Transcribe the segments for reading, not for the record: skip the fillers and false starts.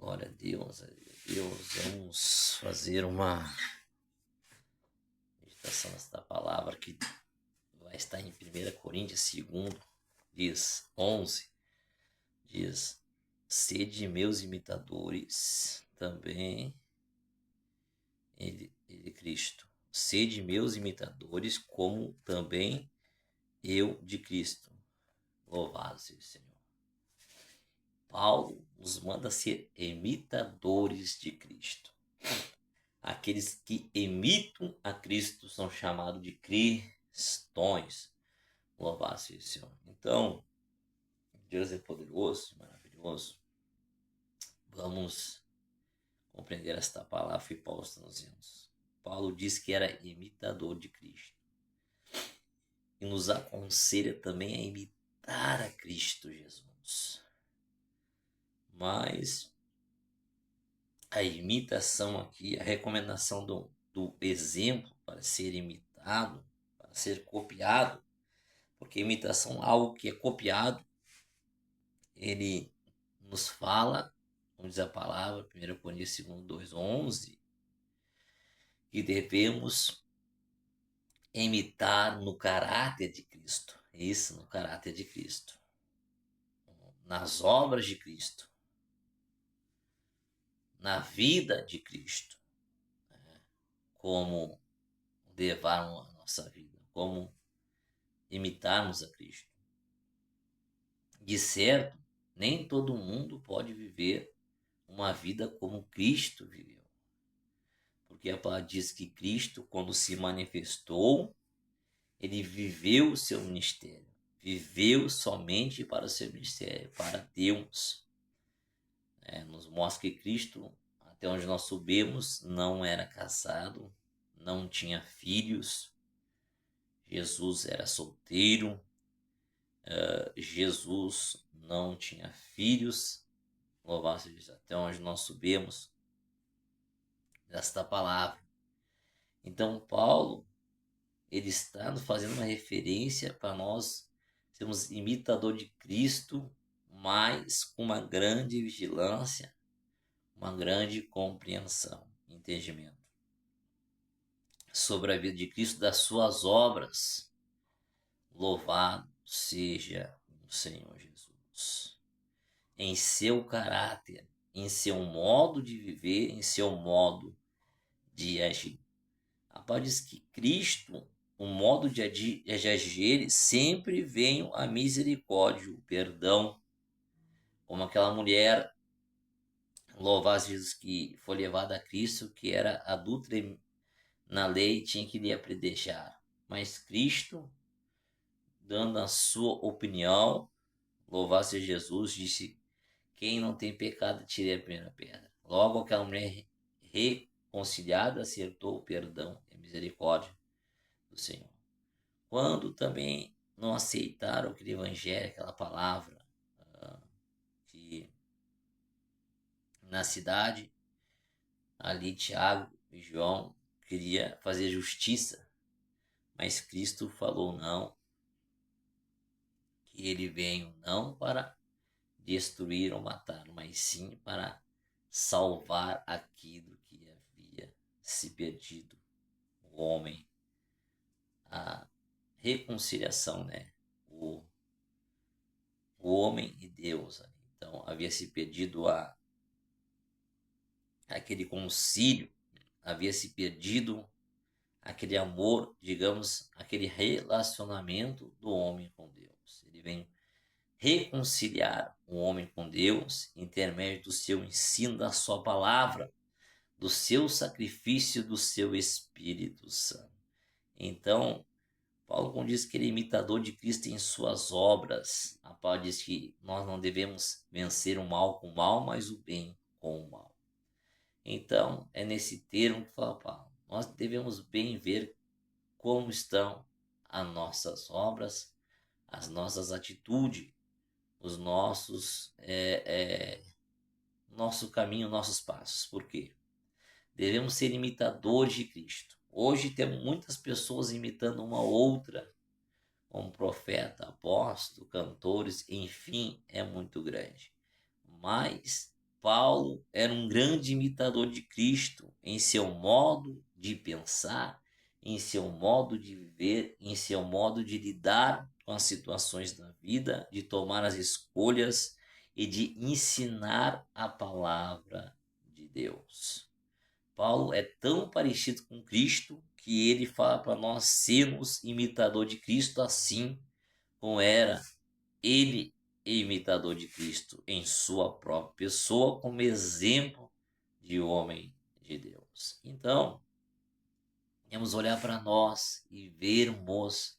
Glória a Deus, Vamos fazer uma meditação desta palavra que vai estar em 1 Coríntios 2, diz 11, diz: sede meus imitadores também, ele Cristo. Sede meus imitadores, como também eu de Cristo. Louvado seja o Senhor. Paulo nos manda ser imitadores de Cristo. Aqueles que imitam a Cristo são chamados de cristãos. Louvado seja o Senhor. Então, Deus é poderoso, maravilhoso. Vamos compreender esta palavra que Paulo está nos dizendo. Paulo diz que era imitador de Cristo. E nos aconselha também a imitar a Cristo Jesus. Mas a imitação aqui, a recomendação do exemplo para ser imitado, para ser copiado, porque imitação, algo que é copiado, ele nos fala, como diz a palavra, 1 Coríntios 2:11, que devemos imitar no caráter de Cristo. Isso, no caráter de Cristo. Nas obras de Cristo. Na vida de Cristo. Como levar a nossa vida. Como imitarmos a Cristo. De certo, nem todo mundo pode viver uma vida como Cristo viveu. Porque a palavra diz que Cristo, quando se manifestou, ele viveu o seu ministério. Viveu somente para o seu ministério, para Deus. Nos mostra que Cristo, até onde nós soubemos, não era casado, não tinha filhos. Jesus era solteiro. Jesus não tinha filhos. Louvado seja Deus, até onde nós soubemos desta palavra. Então, Paulo, ele está fazendo uma referência para nós sermos imitador de Cristo, mas com uma grande vigilância, uma grande compreensão, entendimento sobre a vida de Cristo, das suas obras. Louvado seja o Senhor Jesus. Em seu caráter, em seu modo de viver, em seu modo de agir. A palavra diz que Cristo, o modo de agir, sempre vem a misericórdia, o perdão. Como aquela mulher, louvado Jesus, que foi levada a Cristo, que era adúltera na lei, tinha que lhe apedrejar. Mas Cristo, dando a sua opinião, louvado seja Jesus, disse: quem não tem pecado, tire a primeira pedra. Logo aquela mulher reconciliada acertou o perdão e a misericórdia do Senhor. Quando também não aceitaram aquele evangelho, aquela palavra, que na cidade, ali Tiago e João queria fazer justiça, mas Cristo falou não, que ele veio não para destruir ou matar, mas sim para salvar aquilo que havia se perdido, o homem, a reconciliação, o homem e Deus. Então havia se perdido aquele concílio, havia se perdido aquele amor, digamos, aquele relacionamento do homem com Deus. Ele vem reconciliar o homem com Deus intermédio do seu ensino, da sua palavra, do seu sacrifício, do seu Espírito Santo. Então, Paulo, quando diz que ele é imitador de Cristo em suas obras, a palavra diz que nós não devemos vencer o mal com o mal, mas o bem com o mal. Então, é nesse termo que fala Paulo. Nós devemos bem ver como estão as nossas obras, as nossas atitudes, os nossos nosso caminho, nossos passos. Por quê? Devemos ser imitadores de Cristo. Hoje temos muitas pessoas imitando uma outra, como profeta, apóstolo, cantores, enfim, é muito grande. Mas Paulo era um grande imitador de Cristo em seu modo de pensar, em seu modo de viver, em seu modo de lidar com as situações da vida, de tomar as escolhas e de ensinar a palavra de Deus. Paulo é tão parecido com Cristo que ele fala para nós sermos imitador de Cristo, assim como era ele imitador de Cristo em sua própria pessoa, como exemplo de homem de Deus. Então, vamos olhar para nós e vermos,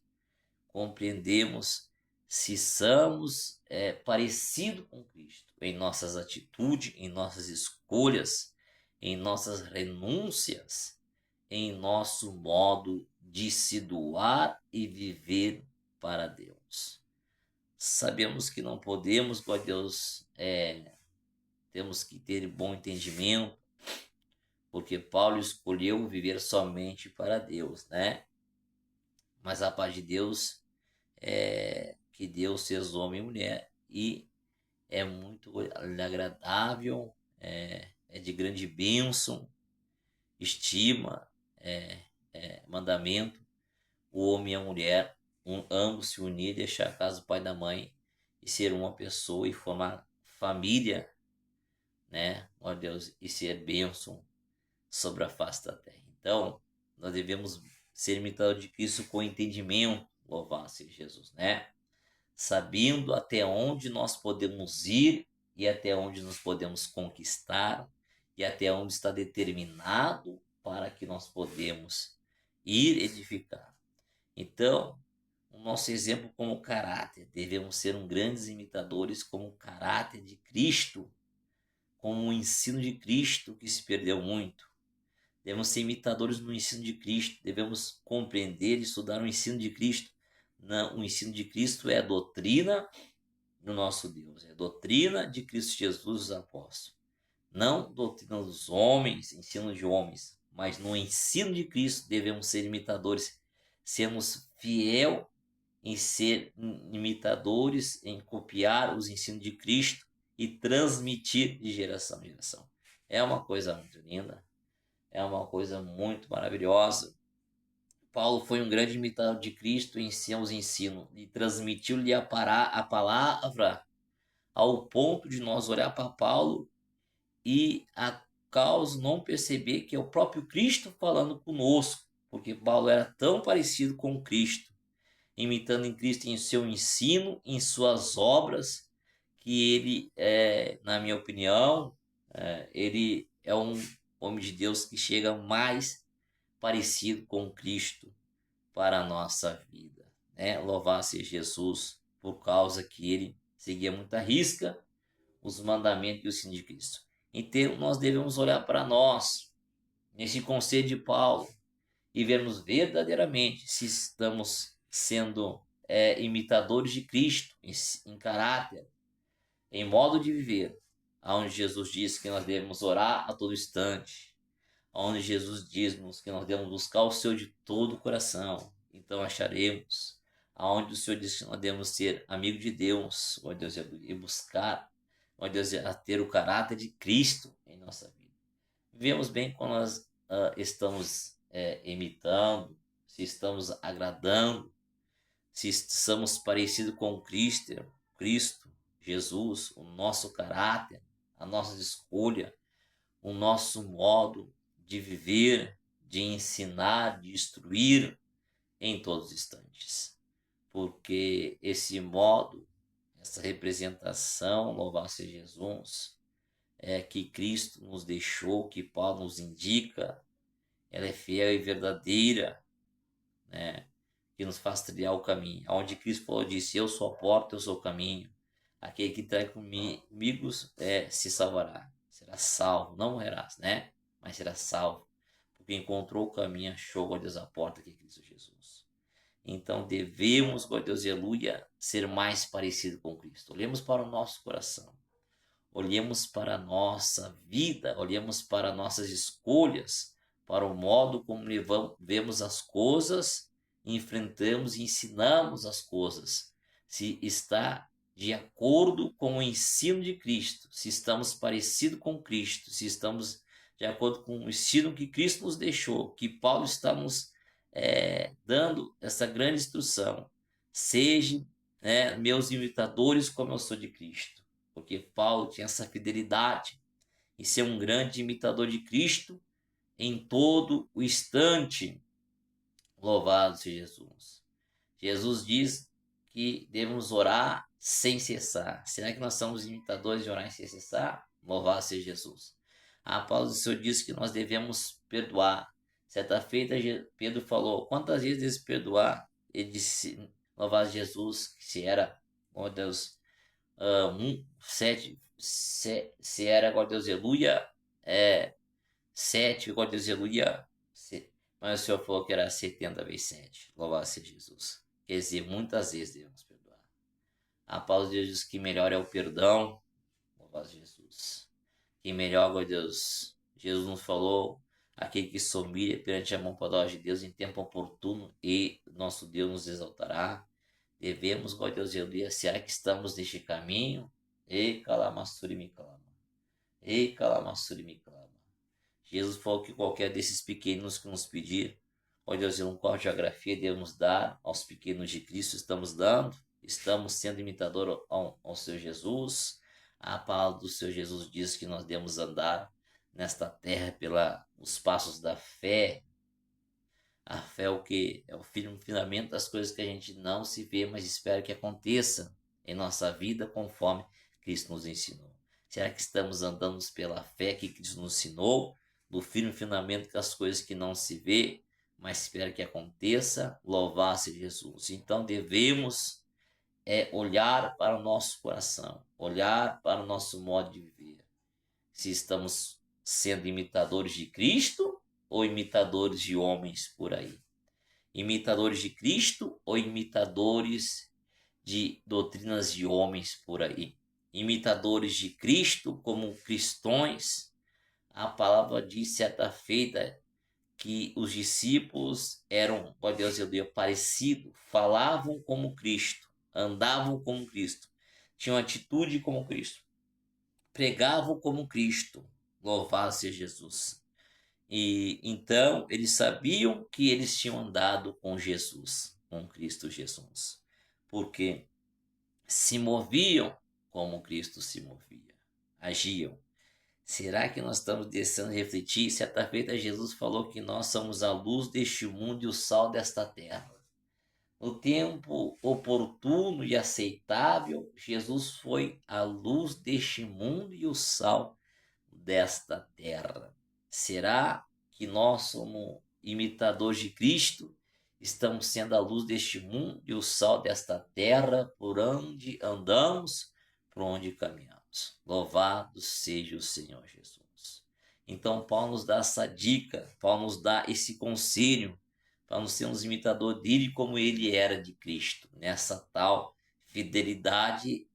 compreendemos se somos parecidos com Cristo em nossas atitudes, em nossas escolhas, em nossas renúncias, em nosso modo de se doar e viver para Deus. Sabemos que não podemos, ó Deus, temos que ter bom entendimento, porque Paulo escolheu viver somente para Deus, né? Mas a paz de Deus é que Deus fez homem e mulher e é muito agradável, é de grande bênção, estima, mandamento, o homem e a mulher, ambos se unir, deixar a casa do pai e da mãe e ser uma pessoa e formar família, né? Ó Deus, e ser bênção sobre a face da terra. Então, nós devemos ser imitadores de Cristo com entendimento, louvado seja Jesus, né? Sabendo até onde nós podemos ir e até onde nós podemos conquistar e até onde está determinado para que nós podemos ir edificar. Então, o nosso exemplo como caráter, devemos ser grandes imitadores como o caráter de Cristo, como o ensino de Cristo que se perdeu muito. Devemos ser imitadores no ensino de Cristo, devemos compreender e estudar o ensino de Cristo. O ensino de Cristo é a doutrina do nosso Deus, é a doutrina de Cristo Jesus, os apóstolos. Não doutrina dos homens, ensino de homens, mas no ensino de Cristo devemos ser imitadores, sermos fiel em ser imitadores, em copiar os ensinos de Cristo e transmitir de geração em geração. É uma coisa muito linda, é uma coisa muito maravilhosa. Paulo foi um grande imitador de Cristo em seus ensinos e transmitiu-lhe a palavra ao ponto de nós olhar para Paulo e a causa não perceber que é o próprio Cristo falando conosco, porque Paulo era tão parecido com Cristo, imitando em Cristo em seu ensino, em suas obras, que ele, na minha opinião, ele é um homem de Deus que chega mais parecido com Cristo para a nossa vida, né? Louvado seja Jesus, por causa que ele seguia muito à risca os mandamentos e o ensino de Cristo. Então, nós devemos olhar para nós, nesse conselho de Paulo, e vermos verdadeiramente se estamos sendo imitadores de Cristo em caráter, em modo de viver, onde Jesus diz que nós devemos orar a todo instante, onde Jesus diz-nos que nós devemos buscar o Senhor de todo o coração, então acharemos, aonde o Senhor diz que nós devemos ser amigo de Deus, ó Deus, e buscar, ó Deus, a ter o caráter de Cristo em nossa vida. Vemos bem quando nós estamos imitando, se estamos agradando, se estamos parecidos com Cristo, Jesus, o nosso caráter, a nossa escolha, o nosso modo de viver, de ensinar, de instruir em todos os instantes. Porque esse modo, essa representação, louvado seja Jesus, que Cristo nos deixou, que Paulo nos indica, ela é fiel e verdadeira, né? Que nos faz trilhar o caminho. Onde Cristo falou, disse, eu sou a porta, eu sou o caminho. Aquele que está comigo se salvará. Será salvo, não morrerás, né? Mas será salvo. Porque encontrou o caminho, achou, ó Deus, a porta que é Cristo Jesus. Então devemos, ó Deus, aleluia, ser mais parecido com Cristo. Olhemos para o nosso coração. Olhemos para a nossa vida, olhemos para nossas escolhas, para o modo como vemos as coisas, enfrentamos e ensinamos as coisas. Se está de acordo com o ensino de Cristo, se estamos parecidos com Cristo, se estamos de acordo com o ensino que Cristo nos deixou, que Paulo está nos dando essa grande instrução. Sejam, meus imitadores como eu sou de Cristo. Porque Paulo tinha essa fidelidade em ser um grande imitador de Cristo em todo o instante. Louvado seja Jesus. Jesus diz que devemos orar sem cessar. Será que nós somos imitadores de orar sem cessar? Louvado seja Jesus. A palavra do Senhor diz que nós devemos perdoar. Certa feita, Pedro falou: quantas vezes devemos perdoar? Ele disse: louvado Jesus, que se era, ó Deus, se era, glória a Deus, aleluia, 7, glória a Deus, aleluia, mas o Senhor falou que era 70 vezes 7. Louvado seja Jesus. Quer dizer, muitas vezes devemos perdoar. A palavra de Deus diz que melhor é o perdão. Louvado seja Jesus. Que melhor, glória a Deus. Jesus nos falou: aquele que se humilha perante a mão poderosa de Deus em tempo oportuno, e nosso Deus nos exaltará. Devemos, glória a Deus, aleluia. Será que estamos neste caminho? Ei, calamassuri me clama. Ei, calamassuri me clama. Jesus falou que qualquer desses pequenos que nos pedir, ó Deus, um corte de geografia devemos dar aos pequenos de Cristo, estamos dando, estamos sendo imitador ao Senhor Jesus. A palavra do Senhor Jesus diz que nós devemos andar nesta terra pelos passos da fé. A fé é o que? É o fundamento das coisas que a gente não se vê, mas espera que aconteça em nossa vida conforme Cristo nos ensinou. Será que estamos andando pela fé que Cristo nos ensinou? Do firme fundamento das coisas que não se vê, mas espera que aconteça? Louvar-se Jesus. Então devemos olhar para o nosso coração, olhar para o nosso modo de viver. Se estamos sendo imitadores de Cristo ou imitadores de homens por aí? Imitadores de Cristo ou imitadores de doutrinas de homens por aí? Imitadores de Cristo como cristãos. A palavra diz certa feita que os discípulos eram, ó Deus, parecidos, falavam como Cristo, andavam como Cristo, tinham atitude como Cristo, pregavam como Cristo. Louvado seja Jesus. E então eles sabiam que eles tinham andado com Jesus, com Cristo Jesus, porque se moviam como Cristo se movia, agiam. Será que nós estamos deixando refletir? Certa feita Jesus falou que nós somos a luz deste mundo e o sal desta terra. No tempo oportuno e aceitável, Jesus foi a luz deste mundo e o sal desta terra. Será que nós somos imitadores de Cristo? Estamos sendo a luz deste mundo e o sal desta terra, por onde andamos, por onde caminhamos. Louvado seja o Senhor Jesus. Então Paulo nos dá essa dica, Paulo nos dá esse conselho para nós sermos imitador dele como ele era de Cristo. Nessa tal fidelidade,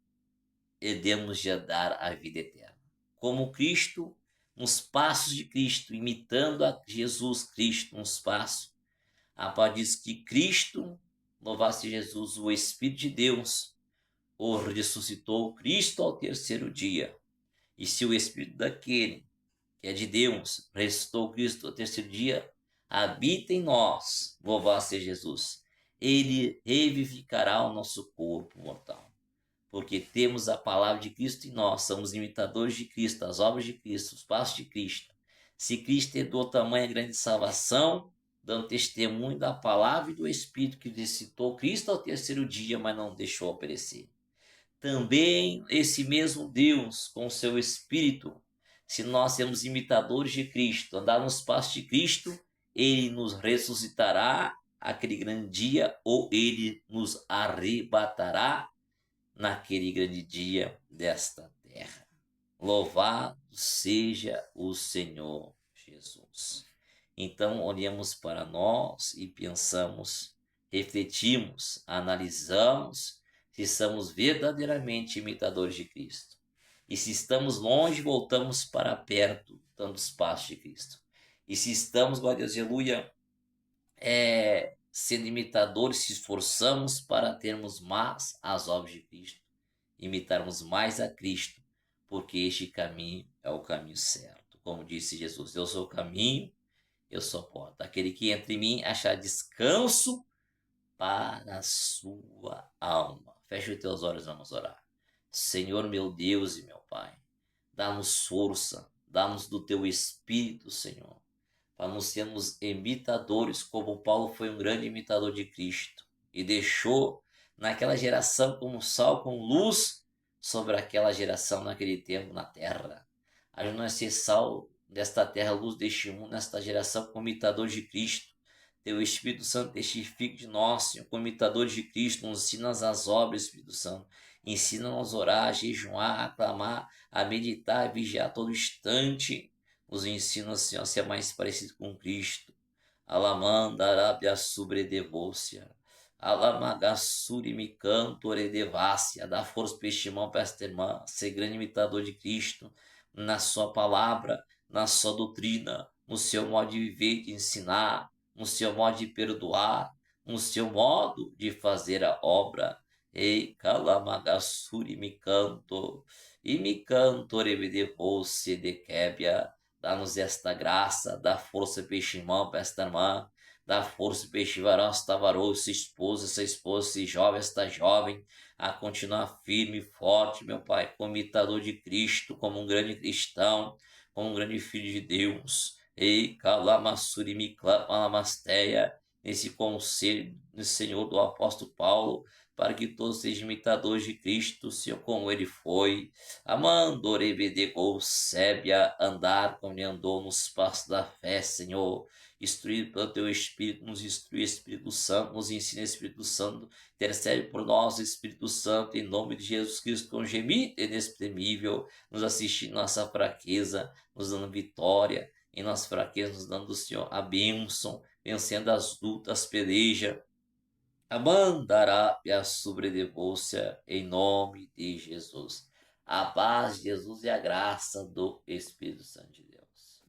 devemos de dar a vida eterna. Como Cristo, nos passos de Cristo, imitando a Jesus Cristo nos passos. A palavra diz que Cristo, louvado Jesus, o Espírito de Deus, o ressuscitou Cristo ao terceiro dia. E se o Espírito daquele que é de Deus ressuscitou Cristo ao terceiro dia, habita em nós, louvado seja Jesus, ele revivificará o nosso corpo mortal. Porque temos a palavra de Cristo em nós, somos imitadores de Cristo, as obras de Cristo, os passos de Cristo. Se Cristo herdou tamanha grande salvação, dando testemunho da palavra e do Espírito que ressuscitou Cristo ao terceiro dia, mas não deixou perecer. Também esse mesmo Deus, com o seu Espírito, se nós sermos imitadores de Cristo, andar nos passos de Cristo, ele nos ressuscitará aquele grande dia, ou ele nos arrebatará naquele grande dia desta terra. Louvado seja o Senhor Jesus. Então, olhamos para nós e pensamos, refletimos, analisamos se somos verdadeiramente imitadores de Cristo. E se estamos longe, voltamos para perto, dando os passos de Cristo. E se estamos, glória a Deus, aleluia, sendo imitadores, se esforçamos para termos mais as obras de Cristo. imitarmos mais a Cristo, porque este caminho é o caminho certo. Como disse Jesus, eu sou o caminho, eu sou a porta. Aquele que entra em mim achar descanso para a sua alma. Feche os teus olhos, vamos orar. Senhor meu Deus e meu Pai, dá-nos força, dá-nos do teu Espírito, Senhor, para nos sermos imitadores, como Paulo foi um grande imitador de Cristo e deixou naquela geração como sal com luz sobre aquela geração naquele tempo na terra. Ajuda-nos a ser sal desta terra, luz deste mundo, nesta geração como imitador de Cristo. Teu Espírito Santo testifique de nós, Senhor, como imitadores de Cristo, nos ensina as obras, Espírito Santo. Ensina-nos a orar, a jejuar, a clamar, a meditar, a vigiar todo instante. Nos ensina, Senhor, a ser mais parecido com Cristo. Alamanda Arábia Subredevôcia. Alamagassuri me canto oredevácia. Dá força para este irmão, para esta irmã, ser grande imitador de Cristo, na sua palavra, na sua doutrina, no seu modo de viver, de ensinar, no seu modo de perdoar, no seu modo de fazer a obra. Ei, Kalamagassuri me canto oredevoce de québia. Dá-nos esta graça, dá força para este irmão, para esta irmã, dá força para este varão, esta varoa, essa esposa, esse jovem, esta jovem, a continuar firme e forte, meu Pai, como imitador de Cristo, como um grande cristão, como um grande filho de Deus. Ei, Calamassuri Calamasteia, nesse conselho, Senhor, do apóstolo Paulo, para que todos sejam imitadores de Cristo, Senhor, como ele foi. Amando, orebedegou, sébia, andar como ele andou nos passos da fé, Senhor. Instruído pelo teu Espírito, nos instrui, Espírito Santo, nos ensina, Espírito Santo. Intercede por nós, Espírito Santo, em nome de Jesus Cristo, com gemido inexprimível, nos assiste em nossa fraqueza, nos dando vitória, em nossa fraqueza, nos dando, Senhor, a bênção, vencendo as lutas, peleja. Amandará a sobredevôncia em nome de Jesus. A paz de Jesus e a graça do Espírito Santo de Deus.